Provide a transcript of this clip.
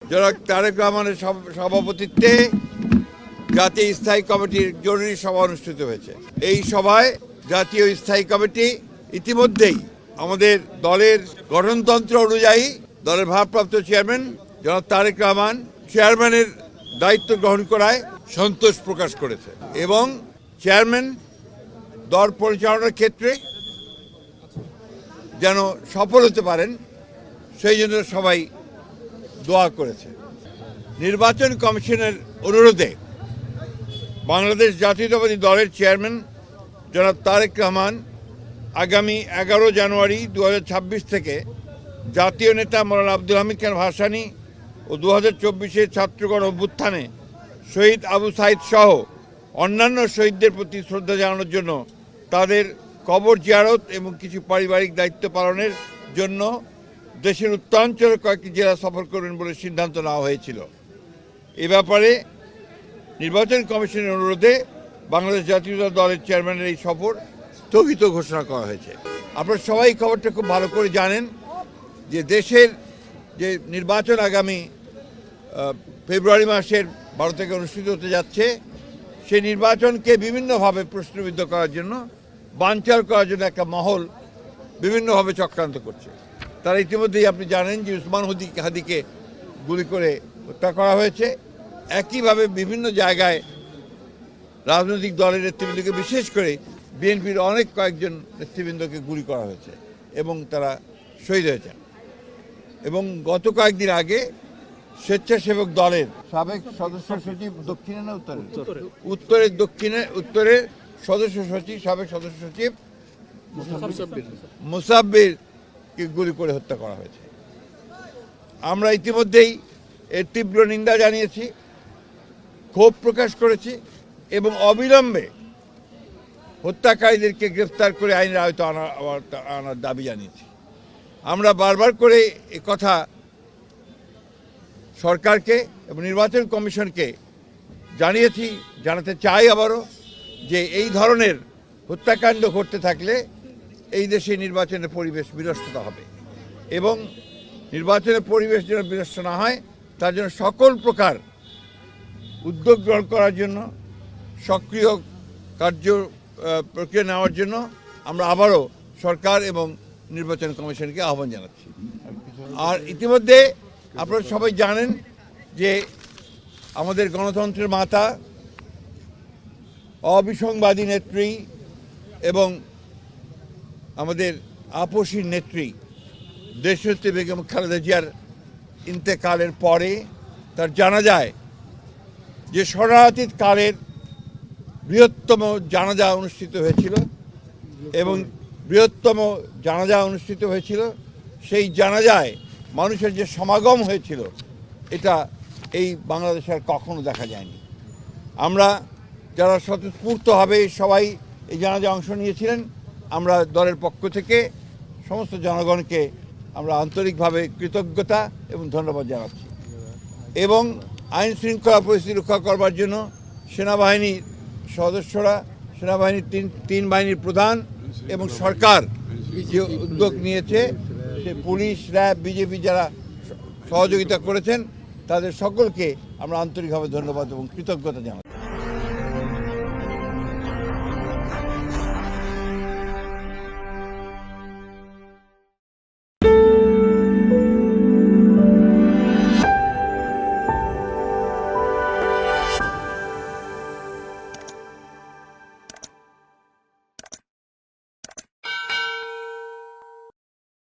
জনাব তারেক রহমানের সভাপতিত্বে জাতীয় স্থায়ী কমিটির জরুরি সভা অনুষ্ঠিত হয়েছে। এই সভায় জাতীয় স্থায়ী কমিটি ইতিমধ্যেই আমাদের দলের গঠনতন্ত্র অনুযায়ী দলের ভারপ্রাপ্ত চেয়ারম্যান জনাব তারেক রহমান চেয়ারম্যানের দায়িত্ব গ্রহণ করায় সন্তোষ প্রকাশ করেছে এবং চেয়ারম্যান দল পরিচালনার ক্ষেত্রে যেন সফল হতে পারেন সেই জন্য সবাই দোয়া করেছে। নির্বাচন কমিশনের অনুরোধে বাংলাদেশ জাতীয়তাবাদী দলের চেয়ারম্যান জনাব তারেক রহমান আগামী 11 জানুয়ারি 2026 থেকে জাতীয় নেতা মৌলানা আব্দুল হামিদ খান ভাসানী ও 2024-এর ছাত্রগণ অভ্যুত্থানে শহীদ আবু সাইদ সহ অন্যান্য শহীদদের প্রতি শ্রদ্ধা জানানোর জন্য তাদের কবর জিয়ারত এবং কিছু পারিবারিক দায়িত্ব পালনের জন্য দেশের উত্তরাঞ্চলের কয়েকটি জেলা সফর করবেন বলে সিদ্ধান্ত নেওয়া হয়েছিল। এ ব্যাপারে নির্বাচন কমিশনের অনুরোধে বাংলাদেশ জাতীয় দলের চেয়ারম্যানের এই সফর স্থগিত ঘোষণা করা হয়েছে। আপনারা সবাই খবরটা খুব ভালো করে জানেন যে দেশের যে নির্বাচন আগামী ফেব্রুয়ারি মাসের 12 থেকে অনুষ্ঠিত হতে যাচ্ছে, সেই নির্বাচনকে বিভিন্নভাবে প্রশ্নবিদ্ধ করার জন্য, বানচাল করার জন্য একটা মহল বিভিন্নভাবে চক্রান্ত করছে। তারা ইতিমধ্যেই আপনি জানেন যে উসমান হাদিকে গুলি করে হত্যা করা হয়েছে। একইভাবে বিভিন্ন জায়গায় রাজনৈতিক দলের নেতৃবৃন্দকে, বিশেষ করে বিএনপির অনেক কয়েকজন নেতৃবৃন্দকে গুলি করা হয়েছে এবং তারা শহীদ হয়েছেন। এবং গত কয়েকদিন আগে স্বেচ্ছাসেবক দলের সাবেক সদস্য সচিব দক্ষিণে না উত্তরের সদস্য সচিব, সাবেক সদস্য সচিব মুসাব্বিরকে গুলি করে হত্যা করা হয়েছে। আমরা ইতিমধ্যেই এর তীব্র নিন্দা জানিয়েছি, ক্ষোভ প্রকাশ করেছি এবং অবিলম্বে হত্যাকারীদেরকে গ্রেফতার করে আইনের আওতায় আনার দাবি জানিয়েছি। আমরা বারবার করে এ কথা সরকারকে এবং নির্বাচন কমিশনকে জানিয়েছি, জানাতে চাই আবারও, যে এই ধরনের হত্যাকাণ্ড ঘটতে থাকলে এই দেশে নির্বাচনের পরিবেশ বিনষ্ট হবে এবং নির্বাচনের পরিবেশ যেন বিনষ্ট না হয় তার জন্য সকল প্রকার উদ্যোগ গ্রহণ করার জন্য, সক্রিয় কার্য প্রক্রিয়া নেওয়ার জন্য আমরা আবারও সরকার এবং নির্বাচন কমিশনকে আহ্বান জানাচ্ছি। আর ইতিমধ্যে আপনারা সবাই জানেন যে আমাদের গণতন্ত্রের মাতা, অবিসংবাদী নেত্রী এবং আমাদের আপসী নেত্রী দেশনেত্রী বেগম খালেদা জিয়ার ইন্তেকালের পরে তার জানাজায় যে শরণার্থীর কালের বৃহত্তম জানাজা অনুষ্ঠিত হয়েছিল এবং সেই জানাজায় মানুষের যে সমাগম হয়েছিল, এটা এই বাংলাদেশে আর কখনো দেখা যায়নি। আমরা যারা স্বতঃস্ফূর্তভাবে সবাই এই জানাজায় অংশ নিয়েছিলেন, আমরা দলের পক্ষ থেকে সমস্ত জনগণকে আমরা আন্তরিকভাবে কৃতজ্ঞতা এবং ধন্যবাদ জানাচ্ছি। এবং আইন শৃঙ্খলা পরিস্থিতি রক্ষা করবার জন্য সেনাবাহিনীর সদস্যরা, সেনাবাহিনীর তিন বাহিনীর প্রধান এবং সরকার যে উদ্যোগ নিয়েছে, সে পুলিশ, র্যাব, বিজেপি যারা সহযোগিতা করেছেন, তাদের সকলকে আমরা আন্তরিকভাবে ধন্যবাদ এবং কৃতজ্ঞতা জানাই।